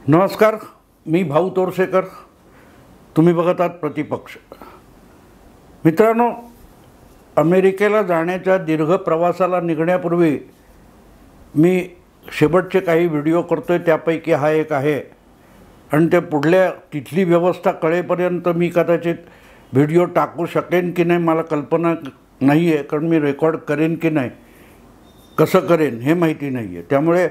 नमस्कार, मी भाऊ तोरसेकर. तुम्ही बघत आहात प्रतिपक्ष. मित्रांनो, अमेरिकेला जाण्याच्या दीर्घ प्रवासाला निघण्यापूर्वी मी शेवटचे काही व्हिडिओ करतोय, त्यापैकी हा एक आहे. आणि ते पुढल्या तिथली व्यवस्था कळेपर्यंत मी कदाचित व्हिडिओ टाकू शकेन की नाही मला कल्पना नाही आहे, कारण मी रेकॉर्ड करेन की नाही, कसं करेन हे माहिती नाही आहे. त्यामुळे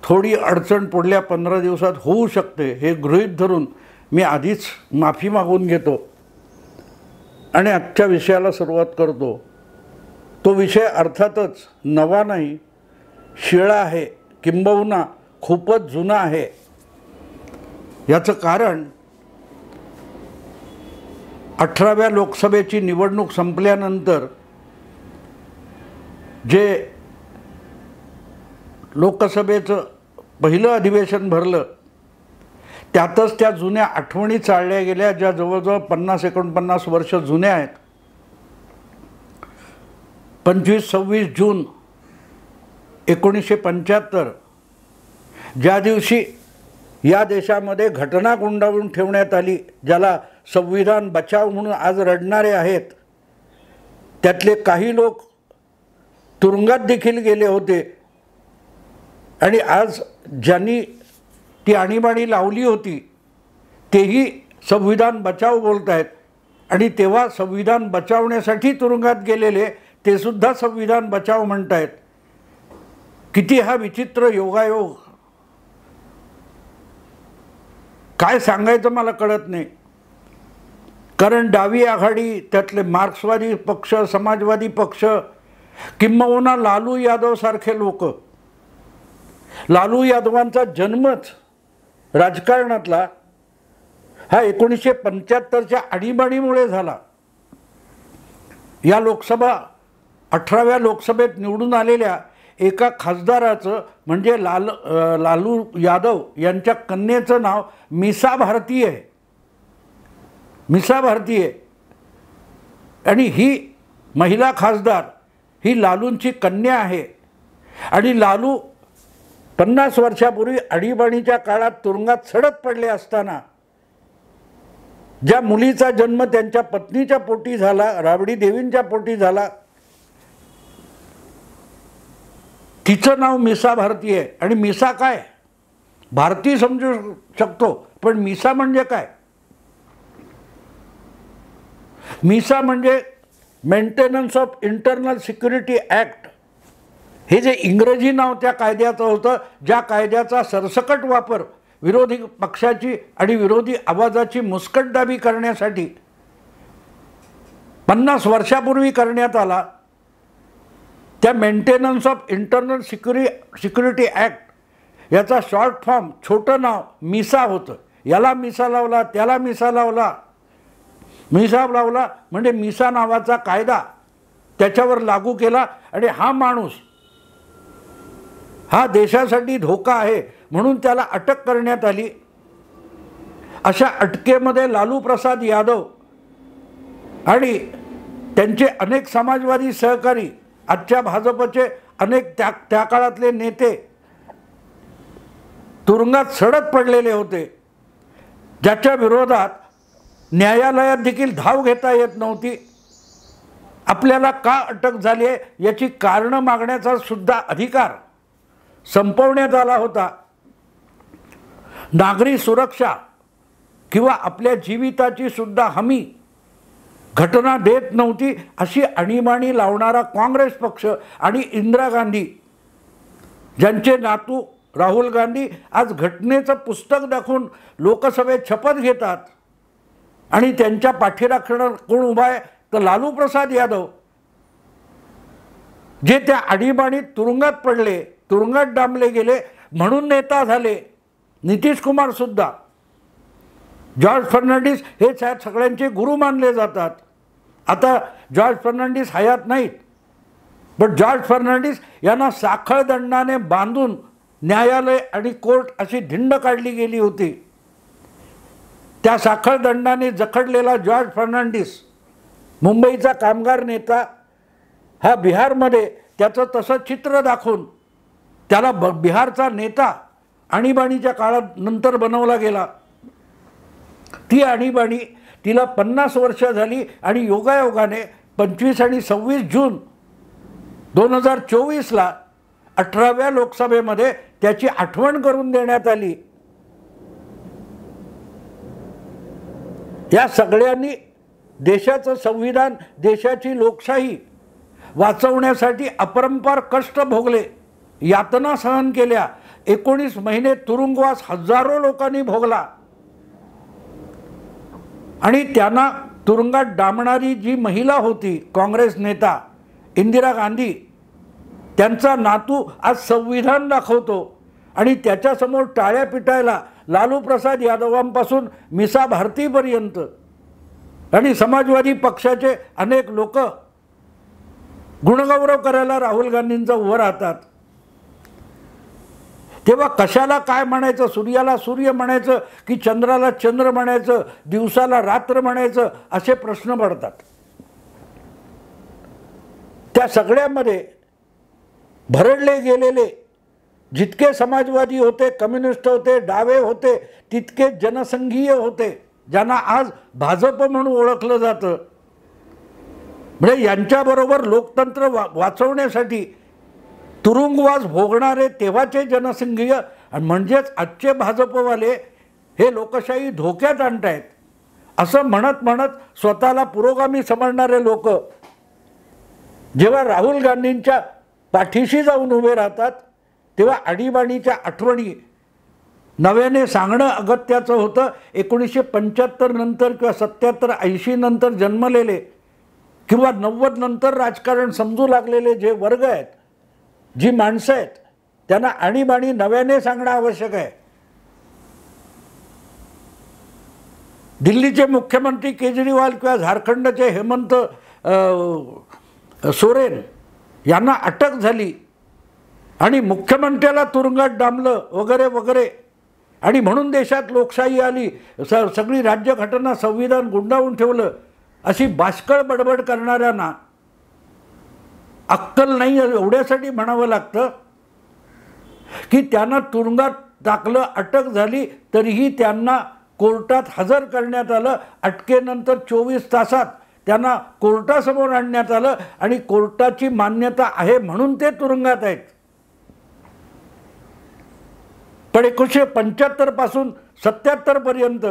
थोडी अडचण पुढल्या 15 दिवसात होऊ शकते हे गृहीत धरून मी आधीच माफी मागून घेतो आणि आजच्या विषयाला सुरुवात करतो. तो विषय अर्थातच नवा नाही, शिळा आहे, किंबहुना खूपच जुना आहे. याचं कारण 18व्या लोकसभेची निवडणूक संपल्यानंतर जे लोकसभेचं पहिलं अधिवेशन भरलं त्यातच त्या जुन्या आठवणी चालल्या गेल्या, ज्या जवळजवळ 50-49 वर्ष जुन्या आहेत. 25-26 जून 1975 ज्या दिवशी या देशामध्ये घटना गुंडाळून ठेवण्यात आली, ज्याला संविधान बचाव म्हणून आज रडणारे आहेत, त्यातले काही लोक तुरुंगात देखील गेले होते. आणि आज ज्यांनी ती आणीबाणी लावली होती तेही संविधान बचाव बोलत आहेत. आणि तेव्हा संविधान बचावण्यासाठी तुरुंगात गेलेले ते सुद्धा संविधान बचाव म्हणत आहेत. किती हा विचित्र योगायोग, काय सांगायचं मला कळत नाही. कारण डावी आघाडी, त्यातले मार्क्सवादी पक्ष, समाजवादी पक्ष, किंबहुना लालू यादव सारखे लोक, लालू यादवांचा जन्मच राजकारणातला हा 1975च्या आणीबाणीमुळे झाला. या 18व्या लोकसभेत निवडून आलेल्या एका खासदाराचं म्हणजे लालू यादव यांच्या कन्येचं नाव मीसा भारती आहे. मीसा भारती आहे. आणि ही महिला खासदार ही लालूंची कन्या आहे. आणि लालू 50 वर्षापूर्वी आणीबाणीच्या काळात तुरुंगात सडत पडले असताना ज्या मुलीचा जन्म त्यांच्या पत्नीच्या पोटी झाला, राबडी देवींच्या पोटी झाला, तिचं नाव मीसा भारती आहे. आणि मीसा काय, भारती समजू शकतो, पण मीसा म्हणजे काय? मीसा म्हणजे maintenance of internal security act, हे जे इंग्रजी नाव त्या कायद्याचं होतं, ज्या कायद्याचा सरसकट वापर विरोधी पक्षाची आणि विरोधी आवाजाची मुस्कटदाबी करण्यासाठी 50 वर्षापूर्वी करण्यात आला. त्या maintenance of internal security act याचा शॉर्ट फॉर्म, छोटं नाव मिसा होतं. याला मिसा लावला, त्याला मिसा लावला. मिसा लावला म्हणजे मिसा नावाचा कायदा त्याच्यावर लागू केला. आणि हा माणूस हा देशासाठी धोका आहे म्हणून त्याला अटक करण्यात आली. अशा अटकेमध्ये लालू प्रसाद यादव आणि त्यांचे अनेक समाजवादी सहकारी, आजच्या भाजपचे अनेक त्या काळातले नेते तुरुंगात सडत पडलेले होते, ज्याच्या विरोधात न्यायालयात देखील धाव घेता येत नव्हती. आपल्याला का अटक झाली आहे याची कारणं मागण्याचा सुद्धा अधिकार संपवण्यात आला होता. नागरी सुरक्षा किंवा आपल्या जीविताची सुद्धा हमी घटना देत नव्हती. अशी आणीबाणी लावणारा काँग्रेस पक्ष आणि इंदिरा गांधी, ज्यांचे नातू राहुल गांधी आज घटनेचं पुस्तक दाखवून लोकसभेत शपथ घेतात. आणि त्यांच्या पाठीराखण कोण उभा आहे तर लालू प्रसाद यादव, जे त्या आणीबाणीत तुरुंगात पडले, तुरुंगात डांबले गेले म्हणून नेता झाले. नितीश कुमार सुद्धा, जॉर्ज फर्नांडिस हे सगळ्यांचे गुरु मानले जातात. आता जॉर्ज फर्नांडिस हयात नाहीत, पण जॉर्ज फर्नांडिस यांना साखळ दंडाने बांधून न्यायालय आणि कोर्ट अशी धिंड काढली गेली होती. त्या साखळ दंडाने जखडलेला जॉर्ज फर्नांडिस, मुंबईचा कामगार नेता, हा बिहारमध्ये त्याचं तसं चित्र दाखवून त्याला बिहारचा नेता आणीबाणीच्या काळात नंतर बनवला गेला. ती आणीबाणी तिला 50 वर्ष झाली आणि योगायोगाने 25 आणि 26 जून 2024ला 18व्या लोकसभेमध्ये त्याची आठवण करून देण्यात आली. या सगळ्यांनी देशाचं संविधान, देशाची लोकशाही वाचवण्यासाठी अपरंपार कष्ट भोगले, यातना सहन केल्या. 19 महिने तुरुंगवास हजारो लोकांनी भोगला आणि त्यांना तुरुंगात डांबणारी जी महिला होती, काँग्रेस नेता इंदिरा गांधी, त्यांचा नातू आज संविधान दाखवतो आणि त्याच्यासमोर टाळ्या पिटायला लालू प्रसाद यादवांपासून मिसा भारतीपर्यंत आणि समाजवादी पक्षाचे अनेक लोक गुणगौरव करायला राहुल गांधींचं उभं राहतात. तेव्हा कशाला काय म्हणायचं? सूर्याला सूर्य म्हणायचं की चंद्राला चंद्र म्हणायचं, दिवसाला रात्र म्हणायचं, असे प्रश्न पडतात. त्या सगळ्यामध्ये भरडले गेलेले जितके समाजवादी होते, कम्युनिस्ट होते, डावे होते, तितके जनसंघीय होते, ज्यांना आज भाजप म्हणून ओळखलं जातं. म्हणजे यांच्याबरोबर लोकतंत्र वाचवण्यासाठी तुरुंगवास भोगणारे तेव्हाचे जनसंघीय म्हणजेच आजचे भाजपवाले हे लोकशाही धोक्यात आणतायत असं म्हणत म्हणत स्वतःला पुरोगामी समजणारे लोक जेव्हा राहुल गांधींच्या पाठीशी जाऊन उभे राहतात, तेव्हा आणीबाणीच्या आठवणी नव्याने सांगणं अगत्याचं होतं. 1975 नंतर किंवा 77-80 नंतर जन्मलेले किंवा 90 नंतर राजकारण समजू लागलेले जे वर्ग आहेत, जी माणसं आहेत, त्यांना आणीबाणी नव्याने सांगणं आवश्यक आहे. दिल्लीचे मुख्यमंत्री केजरीवाल किंवा झारखंडचे हेमंत सोरेन यांना अटक झाली आणि मुख्यमंत्र्याला तुरुंगात डांबलं वगैरे वगैरे आणि म्हणून देशात लोकशाही आली, सगळी राज्यघटना संविधान गुंडाळून ठेवलं, अशी बाष्कळ बडबड करणाऱ्यांना अक्कल नाही एवढ्यासाठी म्हणावं लागतं की त्यांना तुरुंगात टाकलं, अटक झाली, तरीही त्यांना कोर्टात हजर करण्यात आलं. अटकेनंतर 24 तासात त्यांना कोर्टासमोर आणण्यात आलं आणि कोर्टाची मान्यता आहे म्हणून ते तुरुंगात आहेत. पण 1975 पासून 77 पर्यंत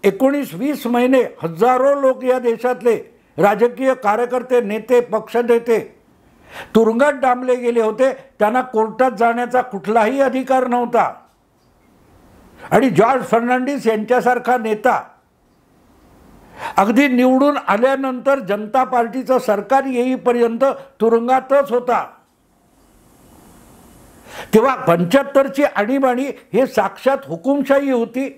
19-20 महिने हजारो लोक या देशातले राजकीय कार्यकर्ते, नेते, पक्षनेते तुरुंगात डांबले गेले होते. त्यांना कोर्टात जाण्याचा कुठलाही अधिकार नव्हता आणि जॉर्ज फर्नांडिस यांच्यासारखा नेता अगदी निवडून आल्यानंतर जनता पार्टीचं सरकार येईपर्यंत तुरुंगातच होता. तेव्हा 75ची आणीबाणी हे साक्षात हुकुमशाही होती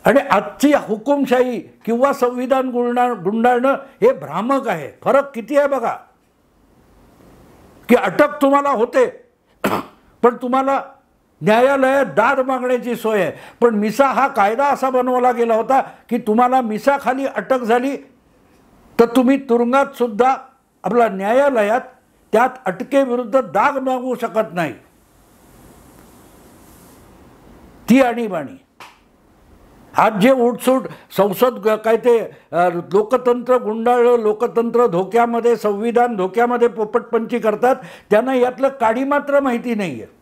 आणि आजची हुकुमशाही किंवा संविधान गुंडाळणं हे भ्रामक आहे. फरक किती आहे बघा, की अटक तुम्हाला होते पण तुम्हाला न्यायालयात दाद मागण्याची सोय आहे. पण मिसा हा कायदा असा बनवला गेला होता की तुम्हाला मिसाखाली अटक झाली तर तुम्ही तुरुंगात सुद्धा आपला न्यायालयात त्यात अटकेविरुद्ध दाद मागू शकत नाही. ती आणीबाणी आज जे उठसूट संसद काय ते लोकतंत्र गुंडाळलं, लोकतंत्र धोक्यामध्ये, संविधान धोक्यामध्ये पोपटपंची करतात, त्यांना यातलं काडी मात्र माहिती नाही आहे.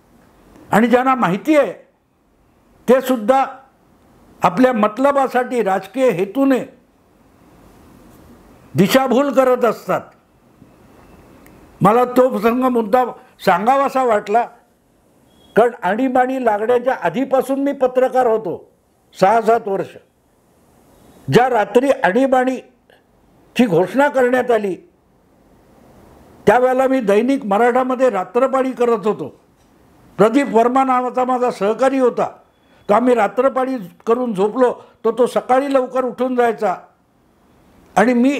आणि ज्यांना माहिती आहे ते सुद्धा आपल्या मतलबासाठी राजकीय हेतूने दिशाभूल करत असतात. मला तो प्रसंग मुद्दा सांगावासा वाटला कारण आणीबाणी लागण्याच्या आधीपासून मी पत्रकार होतो 6-7 वर्ष. ज्या रात्री आणीबाणीची घोषणा करण्यात आली त्यावेळेला मी दैनिक मराठामध्ये रात्रपाळी करत होतो. प्रदीप वर्मा नावाचा माझा सहकारी होता. तो आम्ही रात्रपाळी करून झोपलो तर तो सकाळी लवकर उठून जायचा आणि मी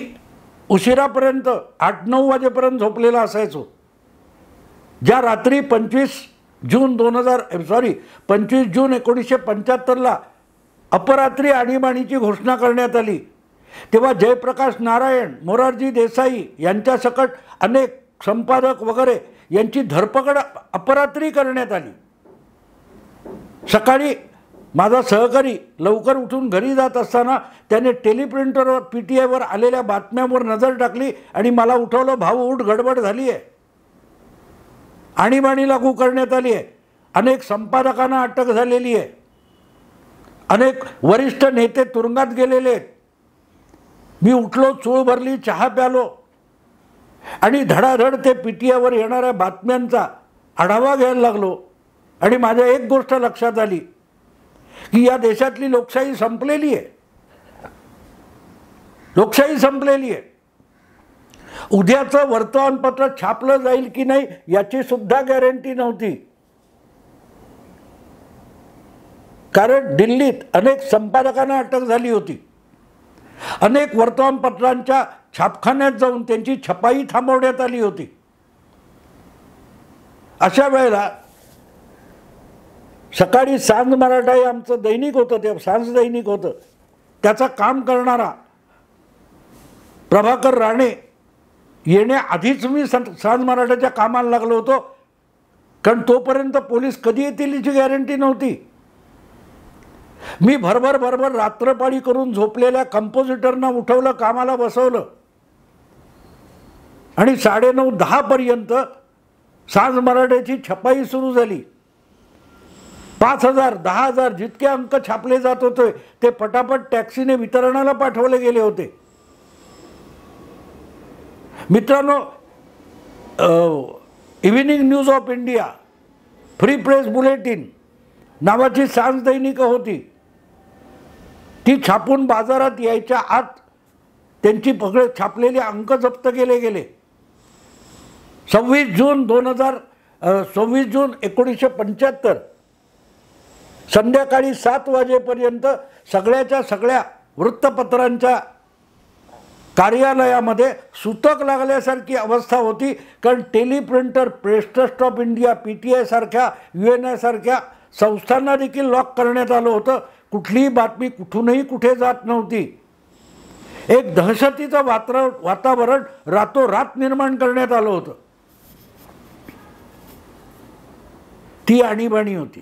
उशिरापर्यंत 8-9 वाजेपर्यंत झोपलेला असायचो. ज्या रात्री 25 जून 1975ला अपरात्री आणीबाणीची घोषणा करण्यात आली तेव्हा जयप्रकाश नारायण, मोरारजी देसाई यांच्यासकट अनेक संपादक वगैरे यांची धरपकड अपरात्री करण्यात आली. सकाळी माझा सहकारी लवकर उठून घरी जात असताना त्याने टेलिप्रिंटरवर PTIवर आलेल्या बातम्यांवर नजर टाकली आणि मला उठवलं, भाऊ उठ, गडबड झाली आहे. आणीबाणी लागू करण्यात आली आहे, अनेक संपादकांना अटक झालेली आहे, अनेक वरिष्ठ नेते तुरुंगात गेलेले आहेत. मी उठलो, चूळ भरली, चहा प्यालो आणि धडाधड ते PTIवर येणाऱ्या बातम्यांचा आढावा घ्यायला लागलो. आणि माझ्या एक गोष्ट लक्षात आली की या देशातली लोकशाही संपलेली आहे. लोकशाही संपलेली आहे. उद्याचं वर्तमानपत्र छापलं जाईल की नाही याची सुद्धा गॅरंटी नव्हती. कारण दिल्लीत अनेक संपादकांना अटक झाली होती. अनेक वर्तमानपत्रांच्या छापखान्यात जाऊन त्यांची छपाई थांबवण्यात आली होती. अशा वेळेला सकाळी सांज मराठा हे आमचं दैनिक होतं, ते सांज दैनिक होतं, त्याचं काम करणारा प्रभाकर राणे येण्याआधीच मी सांज मराठाच्या कामाला लागलो होतो. कारण तोपर्यंत पोलीस कधी येतील याची गॅरंटी नव्हती. मी भरभर रात्रपाळी करून झोपलेल्या कंपोजिटरना उठवलं, कामाला बसवलं आणि 9:30-10 पर्यंत सांज मराठ्याची छपाई सुरू झाली. 5,000 10,000 जितके अंक छापले जात होते ते पटापट टॅक्सीने वितरणाला पाठवले गेले होते. मित्रांनो, evening news of India, free press bulletin नावाची सांज दैनिकं होती. ती छापून बाजारात यायच्या आत त्यांची पगडे छापलेले अंक जप्त केले गेले. 26 जून 1975 संध्याकाळी 7 वाजेपर्यंत सगळ्या वृत्तपत्रांच्या कार्यालयामध्ये सुतक लागल्यासारखी अवस्था होती. कारण teleprinter, Press Trust of India, PTI सारख्या, UNI सारख्या संस्थांना देखील लॉक करण्यात आलं होतं. कुठलीही बातमी कुठूनही कुठे जात नव्हती. एक दहशतीचं वातावरण रातोरात निर्माण करण्यात आलं होतं. ती आणीबाणी होती.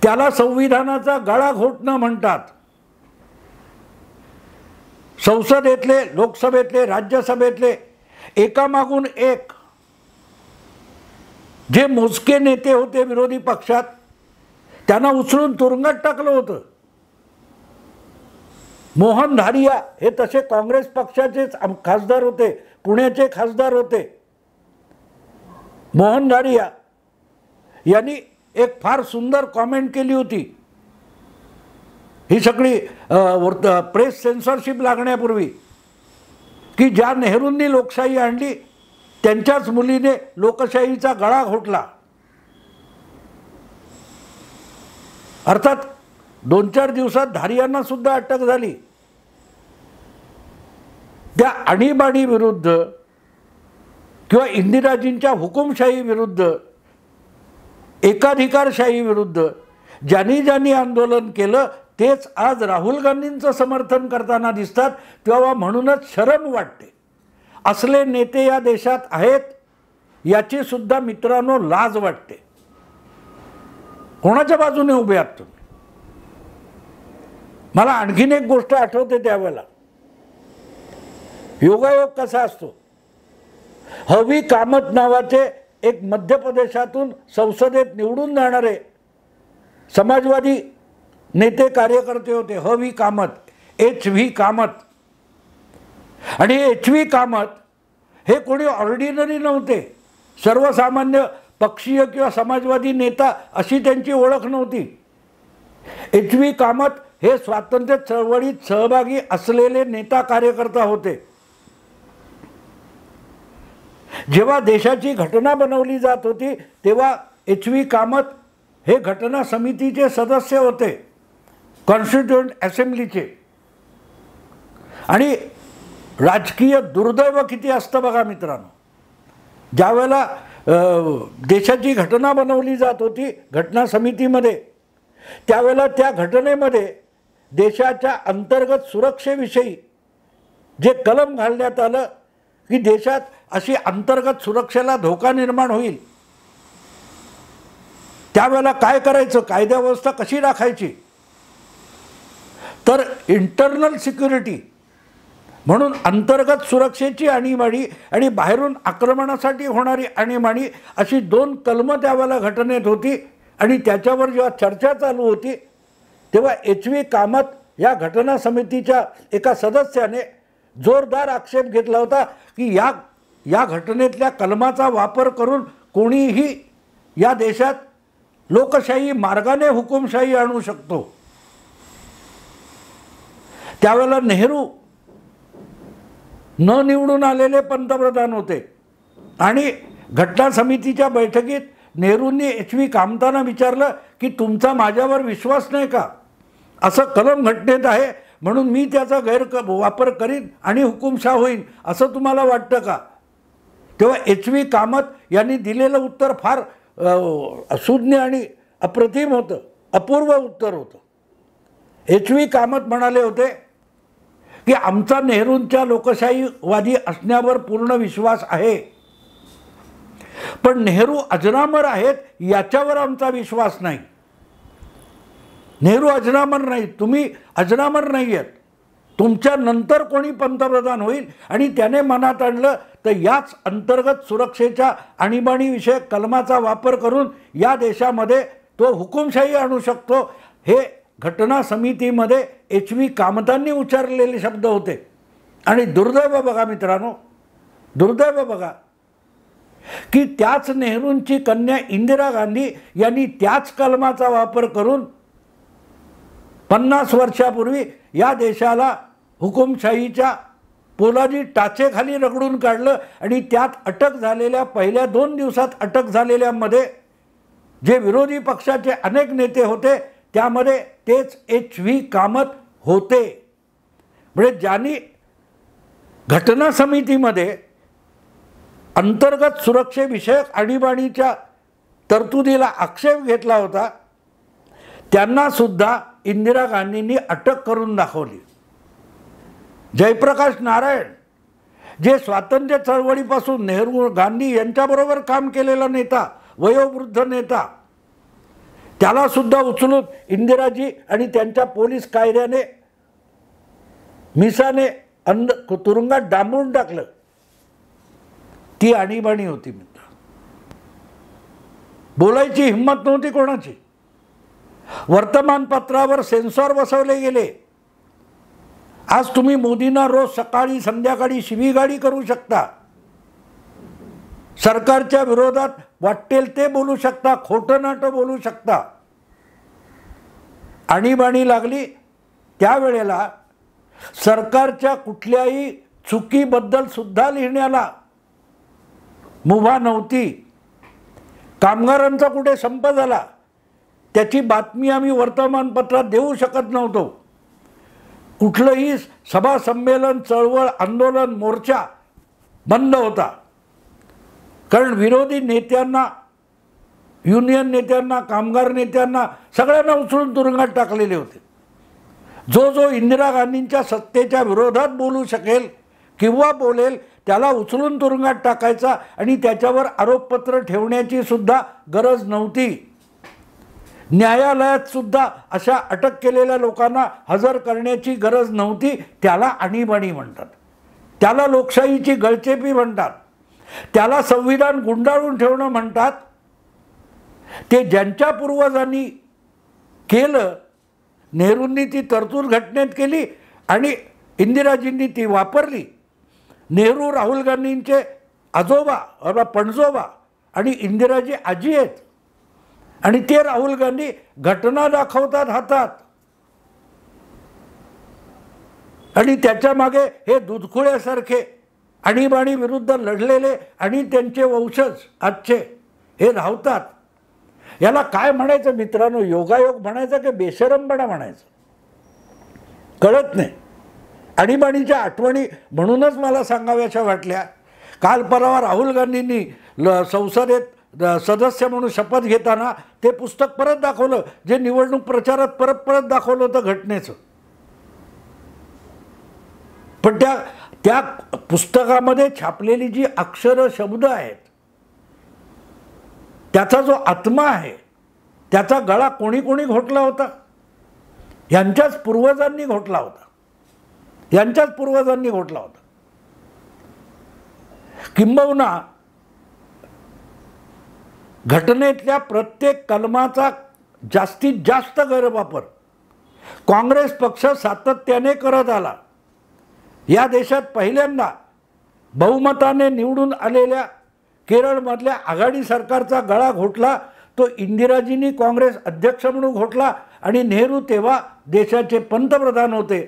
त्याला संविधानाचा गळा घोटणं म्हणतात. संसदेतले, लोकसभेतले, राज्यसभेतले एकामागून एक जे मोजके नेते होते विरोधी पक्षात त्यांना उचलून तुरुंगात टाकलं होतं. मोहन धारिया हे तसे काँग्रेस पक्षाचेच खासदार होते, पुण्याचे खासदार होते. मोहन धारिया यांनी एक फार सुंदर कॉमेंट केली होती. ही सगळी प्रेस सेन्सॉरशिप लागण्यापूर्वी, की ज्या नेहरूंनी लोकशाही आणली त्यांच्याच मुलीने लोकशाहीचा गळा घोटला. अर्थात 2-4 दिवसात धारियांना सुद्धा अटक झाली. त्या आणीबाणी विरुद्ध किंवा इंदिराजींच्या हुकुमशाही विरुद्ध, एकाधिकारशाही विरुद्ध ज्यांनी आंदोलन केलं तेच आज राहुल गांधींचं समर्थन करताना दिसतात. तेव्हा म्हणूनच शरम वाटते. असले नेते या देशात आहेत याची सुद्धा मित्रांनो लाज वाटते. कोणाच्या बाजूने उभे आहात तुम्ही? मला आणखीन एक गोष्ट आठवते त्यावेळेला. योगायोग कसा असतो. हवी कामत नावाचे एक मध्य प्रदेशातून संसदेत निवडून जाणारे समाजवादी नेते कार्यकर्ते होते. हवी कामत, HV कामत. आणि HV कामत हे कोणी ऑर्डिनरी नव्हते. सर्वसामान्य पक्षीय किंवा समाजवादी नेता अशी त्यांची ओळख नव्हती. HV कामत हे स्वातंत्र्य चळवळीत सहभागी असलेले नेता कार्यकर्ता होते. जेव्हा देशाची घटना बनवली जात होती तेव्हा HV कामत हे घटना समितीचे सदस्य होते, कॉन्स्टिट्यूएंट असेंब्लीचे. आणि राजकीय दुर्दैव किती असतं बघा मित्रांनो. ज्यावेळेला देशाची घटना बनवली जात होती घटना समितीमध्ये, त्यावेळेला त्या घटनेमध्ये देशाच्या अंतर्गत सुरक्षेविषयी जे कलम घालण्यात आलं की देशात अशी अंतर्गत सुरक्षेला धोका निर्माण होईल, त्यावेळेला काय करायचं, कायदा व्यवस्था कशी राखायची, तर इंटरनल सिक्युरिटी म्हणून अंतर्गत सुरक्षेची आणीबाणी आणि बाहेरून आक्रमणासाठी होणारी आणीबाणी अशी दोन कलमं त्यावेळेला घटनेत होती. आणि त्याच्यावर जेव्हा चर्चा चालू होती तेव्हा एच.व्ही. कामत या घटना समितीच्या एका सदस्याने जोरदार आक्षेप घेतला होता की या घटनेतल्या कलमाचा वापर करून कोणीही या देशात लोकशाही मार्गाने हुकुमशाही आणू शकतो. त्यावेळेला नेहरू न निवडून आलेले पंतप्रधान होते आणि घटना समितीच्या बैठकीत नेहरूंनी एच.व्ही. कामतांना विचारलं की तुमचा माझ्यावर विश्वास नाही का, असं कलम घटनेत आहे म्हणून मी त्याचा वापर करीन आणि हुकुमशाह होईन असं तुम्हाला वाटतं का. तेव्हा एच.व्ही. कामत यांनी दिलेलं उत्तर फार सुज्ञ आणि अप्रतिम होतं, अपूर्व उत्तर होतं. एच.व्ही. कामत म्हणाले होते की आमचा नेहरूंच्या लोकशाहीवादी असण्यावर पूर्ण विश्वास आहे, पण नेहरू अजरामर आहेत याच्यावर आमचा विश्वास नाही. नेहरू अजरामर नाही, तुम्ही अजरामर नाही आहेत. तुमच्या नंतर कोणी पंतप्रधान होईल आणि त्याने मनात आणलं तर याच अंतर्गत सुरक्षेच्या आणीबाणीविषयक कलमाचा वापर करून या देशामध्ये तो हुकुमशाही आणू शकतो. हे घटना समितीमध्ये एच.व्ही. कामतांनी उच्चारलेले शब्द होते. आणि दुर्दैव बघा मित्रांनो, दुर्दैव बघा की त्याच नेहरूंची कन्या इंदिरा गांधी यांनी त्याच कलमाचा वापर करून 50 वर्षापूर्वी या देशाला हुकुमशाहीच्या पोलादी टाचेखाली रगडून काढलं. आणि त्यात अटक झालेल्या पहिल्या 2 दिवसात अटक झालेल्यांमध्ये जे विरोधी पक्षाचे अनेक नेते होते त्यामध्ये तेच एच.व्ही. कामत होते. म्हणजे ज्यांनी घटना समितीमध्ये अंतर्गत सुरक्षेविषयक आणीबाणीच्या तरतुदीला आक्षेप घेतला होता त्यांना सुद्धा इंदिरा गांधींनी अटक करून दाखवली. जयप्रकाश नारायण जे स्वातंत्र्य चळवळीपासून नेहरू गांधी यांच्याबरोबर काम केलेला नेता, वयोवृद्ध नेता, त्याला सुद्धा उचलून इंदिराजी आणि त्यांच्या पोलीस कायद्याने मिसाने तुरुंगात डांबून टाकलं. ती आणीबाणी होती मित्र. बोलायची हिंमत नव्हती कोणाची. वर्तमानपत्रावर सेन्सॉर बसवले गेले. आज तुम्ही मोदींना रोज सकाळी संध्याकाळी शिवीगाळी करू शकता, सरकारच्या विरोधात वाटेल ते बोलू शकता, खोटं नाटं बोलू शकता. आणीबाणी लागली त्यावेळेला सरकारच्या कुठल्याही चुकीबद्दल सुद्धा लिहिण्याला मुभा नव्हती. कामगारांचा कुठे संप झाला त्याची बातमी आम्ही वर्तमानपत्रात देऊ शकत नव्हतो. कुठलंही सभा संमेलन, चळवळ, आंदोलन, मोर्चा बंद होता. कारण विरोधी नेत्यांना, युनियन नेत्यांना, कामगार नेत्यांना सगळ्यांना उचलून तुरुंगात टाकलेले होते. जो इंदिरा गांधींच्या सत्तेच्या विरोधात बोलू शकेल किंवा बोलेल त्याला उचलून तुरुंगात टाकायचा आणि त्याच्यावर आरोपपत्र ठेवण्याची सुद्धा गरज नव्हती. न्यायालयात सुद्धा अशा अटक केलेल्या लोकांना हजर करण्याची गरज नव्हती. त्याला आणीबाणी म्हणतात, त्याला लोकशाहीची गळचेपी म्हणतात, त्याला संविधान गुंडाळून ठेवणं म्हणतात. ते ज्यांच्या पूर्वजांनी केलं, नेहरूंनी ती तरतूद घटनेत केली आणि इंदिराजींनी ती वापरली. नेहरू राहुल गांधींचे आजोबा, पणजोबा आणि इंदिराजी आजी आहेत. आणि ते राहुल गांधी घटना दाखवतात हातात आणि त्याच्या मागे हे दुधखुळ्यासारखे आणीबाणी विरुद्ध लढलेले आणि त्यांचे वंशज आजचे हे धावतात. याला काय म्हणायचं मित्रांनो, योगायोग म्हणायचं की बेशरमपणा म्हणायचं कळत नाही. आणीबाणीच्या आठवणी म्हणूनच मला सांगाव्याशा वाटल्या. काल परवा राहुल गांधींनी संसदेत सदस्य म्हणून शपथ घेताना ते पुस्तक परत दाखवलं जे निवडणूक प्रचारात परत दाखवलं होतं घटनेचं. पण त्या पुस्तकामध्ये छापलेली जी अक्षर शब्द आहेत त्याचा जो आत्मा आहे त्याचा गळा कोणी कोणी घोटला होता? यांच्याच पूर्वजांनी घोटला होता, यांच्याच पूर्वजांनी घोटला होता. किंबहुना घटनेतल्या प्रत्येक कलमाचा जास्तीत जास्त गैरवापर काँग्रेस पक्ष सातत्याने करत आला. या देशात पहिल्यांदा बहुमताने निवडून आलेल्या केरळमधल्या आघाडी सरकारचा गळा घोटला तो इंदिराजींनी काँग्रेस अध्यक्ष म्हणून घोटला आणि नेहरू तेव्हा देशाचे पंतप्रधान होते.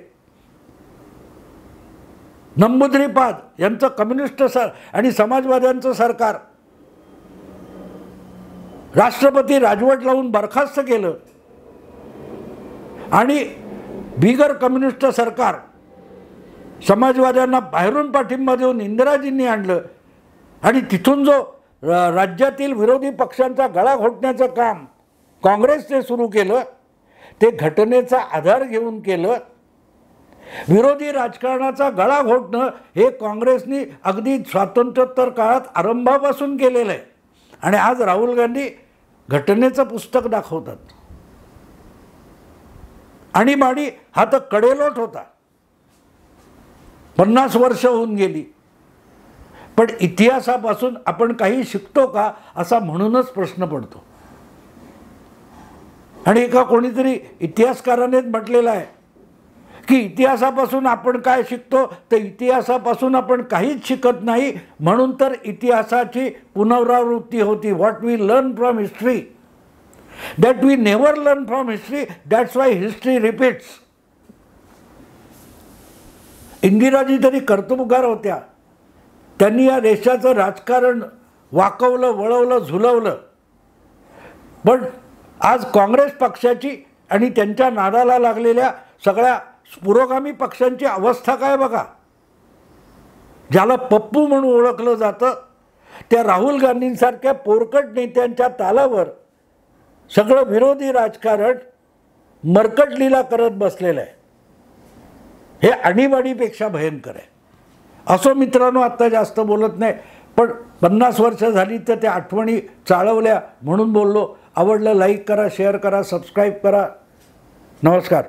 नंबूद्रीपाद यांचं कम्युनिस्ट आणि समाजवाद्यांचं सरकार राष्ट्रपती राजवट लावून बरखास्त केलं आणि बिगर कम्युनिस्ट सरकार समाजवाद्यांना बाहेरून पाठिंबा देऊन इंदिराजींनी आणलं आणि तिथून जो राज्यातील विरोधी पक्षांचा गळा घोटण्याचं काम काँग्रेसने सुरू केलं ते घटनेचा आधार घेऊन केलं. विरोधी राजकारणाचा गळा घोटणं हे काँग्रेसने अगदी स्वातंत्र्योत्तर काळात आरंभापासून केलेलं आहे आणि आज राहुल गांधी घटनेचं पुस्तक दाखवतात. आणीबाणी हा तर कडेलोट होता, 50 वर्ष होऊन गेली, पण इतिहासापासून आपण काही शिकतो का असा म्हणूनच प्रश्न पडतो. आणि एका कोणीतरी इतिहासकारानेच म्हटलेलं आहे की इतिहासापासून आपण काय शिकतो तर इतिहासापासून आपण काहीच शिकत नाही, म्हणून तर इतिहासाची पुनरावृत्ती होती. What we learn from history that we never learn from history, that's why history repeats. Indiraji तरी कर्तुबगार होत्या, त्यांनी या देशाचं राजकारण वाकवलं, वळवलं, झुलवलं. पण आज काँग्रेस पक्षाची आणि त्यांच्या नादाला लागलेल्या सगळ्या पुरोगामी पक्षांची अवस्था काय बघा. ज्याला पप्पू म्हणून ओळखलं जातं त्या राहुल गांधींसारख्या पोरकट नेत्यांच्या तालावर सगळं विरोधी राजकारण मरकटलीला करत बसलेलं आहे. हे आणीबाणीपेक्षा भयंकर आहे. असो मित्रांनो, आत्ता जास्त बोलत नाही, पण 50 वर्ष झाली तर त्या आठवणी चाळवल्या म्हणून बोललो. आवडलं लाईक करा, शेअर करा, सबस्क्राईब करा. नमस्कार.